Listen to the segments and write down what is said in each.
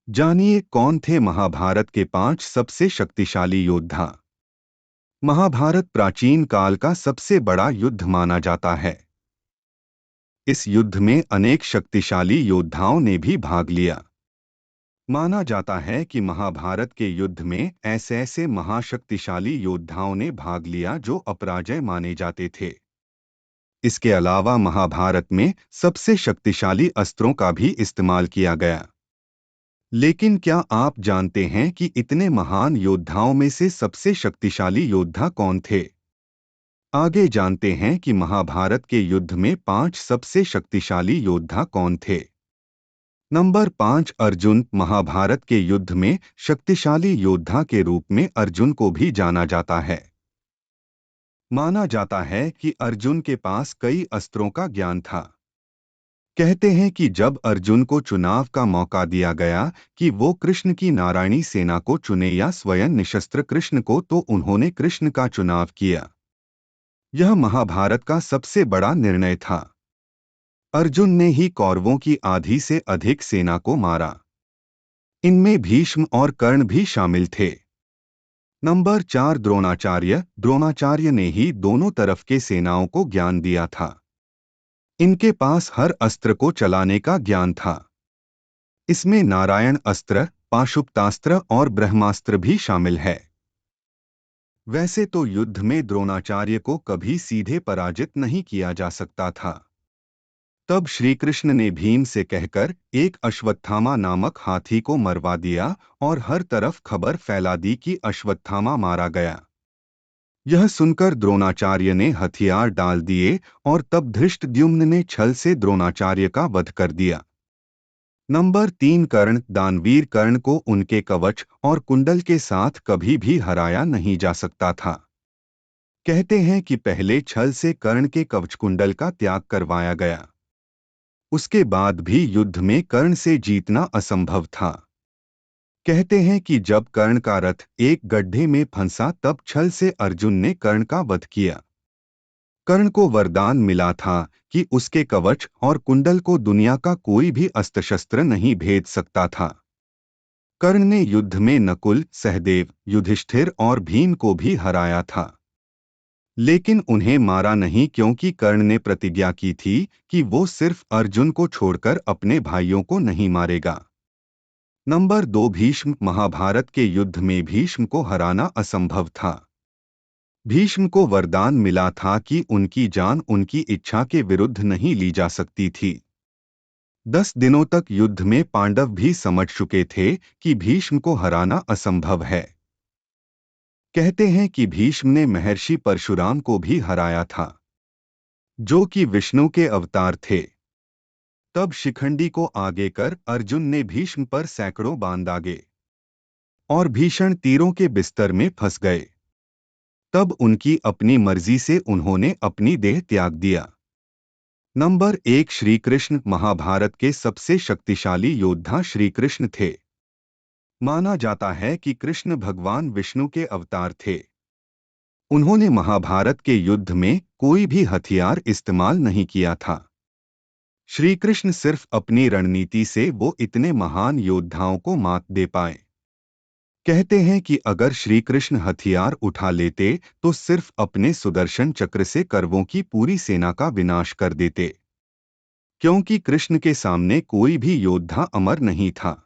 जानिए कौन थे महाभारत के 5 सबसे शक्तिशाली योद्धा। महाभारत प्राचीन काल का सबसे बड़ा युद्ध माना जाता है। इस युद्ध में अनेक शक्तिशाली योद्धाओं ने भी भाग लिया। माना जाता है कि महाभारत के युद्ध में ऐसे ऐसे महाशक्तिशाली योद्धाओं ने भाग लिया जो अपराजय माने जाते थे। इसके अलावा महाभारत में सबसे शक्तिशाली अस्त्रों का भी इस्तेमाल किया गया। लेकिन क्या आप जानते हैं कि इतने महान योद्धाओं में से सबसे शक्तिशाली योद्धा कौन थे? आगे जानते हैं कि महाभारत के युद्ध में 5 सबसे शक्तिशाली योद्धा कौन थे। नंबर 5 अर्जुन। महाभारत के युद्ध में शक्तिशाली योद्धा के रूप में अर्जुन को भी जाना जाता है। माना जाता है कि अर्जुन के पास कई अस्त्रों का ज्ञान था। कहते हैं कि जब अर्जुन को चुनाव का मौका दिया गया कि वो कृष्ण की नारायणी सेना को चुने या स्वयं निशस्त्र कृष्ण को, तो उन्होंने कृष्ण का चुनाव किया। यह महाभारत का सबसे बड़ा निर्णय था। अर्जुन ने ही कौरवों की आधी से अधिक सेना को मारा। इनमें भीष्म और कर्ण भी शामिल थे। नंबर 4 द्रोणाचार्य। द्रोणाचार्य ने ही दोनों तरफ के सेनाओं को ज्ञान दिया था। इनके पास हर अस्त्र को चलाने का ज्ञान था। इसमें नारायण अस्त्र, पाशुपतास्त्र और ब्रह्मास्त्र भी शामिल है। वैसे तो युद्ध में द्रोणाचार्य को कभी सीधे पराजित नहीं किया जा सकता था। तब श्री कृष्ण ने भीम से कहकर एक अश्वत्थामा नामक हाथी को मरवा दिया और हर तरफ खबर फैला दी कि अश्वत्थामा मारा गया। यह सुनकर द्रोणाचार्य ने हथियार डाल दिए और तब धृष्टद्युम्न ने छल से द्रोणाचार्य का वध कर दिया। नंबर 3 कर्ण। दानवीर कर्ण को उनके कवच और कुंडल के साथ कभी भी हराया नहीं जा सकता था। कहते हैं कि पहले छल से कर्ण के कवच कुंडल का त्याग करवाया गया। उसके बाद भी युद्ध में कर्ण से जीतना असंभव था। कहते हैं कि जब कर्ण का रथ एक गड्ढे में फंसा तब छल से अर्जुन ने कर्ण का वध किया। कर्ण को वरदान मिला था कि उसके कवच और कुंडल को दुनिया का कोई भी अस्त्र शस्त्र नहीं भेद सकता था। कर्ण ने युद्ध में नकुल, सहदेव, युधिष्ठिर और भीम को भी हराया था। लेकिन उन्हें मारा नहीं, क्योंकि कर्ण ने प्रतिज्ञा की थी कि वो सिर्फ अर्जुन को छोड़कर अपने भाइयों को नहीं मारेगा। नंबर 2 भीष्म। महाभारत के युद्ध में भीष्म को हराना असंभव था। भीष्म को वरदान मिला था कि उनकी जान उनकी इच्छा के विरुद्ध नहीं ली जा सकती थी। 10 दिनों तक युद्ध में पांडव भी समझ चुके थे कि भीष्म को हराना असंभव है। कहते हैं कि भीष्म ने महर्षि परशुराम को भी हराया था, जो कि विष्णु के अवतार थे। तब शिखंडी को आगे कर अर्जुन ने भीष्म पर सैकड़ों बाण दागे और भीषण तीरों के बिस्तर में फंस गए। तब उनकी अपनी मर्जी से उन्होंने अपनी देह त्याग दिया। नंबर 1 श्री कृष्ण। महाभारत के सबसे शक्तिशाली योद्धा श्री कृष्ण थे। माना जाता है कि कृष्ण भगवान विष्णु के अवतार थे। उन्होंने महाभारत के युद्ध में कोई भी हथियार इस्तेमाल नहीं किया था। श्री कृष्ण सिर्फ अपनी रणनीति से वो इतने महान योद्धाओं को मात दे पाए। कहते हैं कि अगर श्री कृष्ण हथियार उठा लेते तो सिर्फ अपने सुदर्शन चक्र से कौरवों की पूरी सेना का विनाश कर देते, क्योंकि कृष्ण के सामने कोई भी योद्धा अमर नहीं था।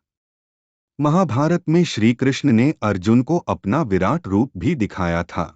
महाभारत में श्री कृष्ण ने अर्जुन को अपना विराट रूप भी दिखाया था।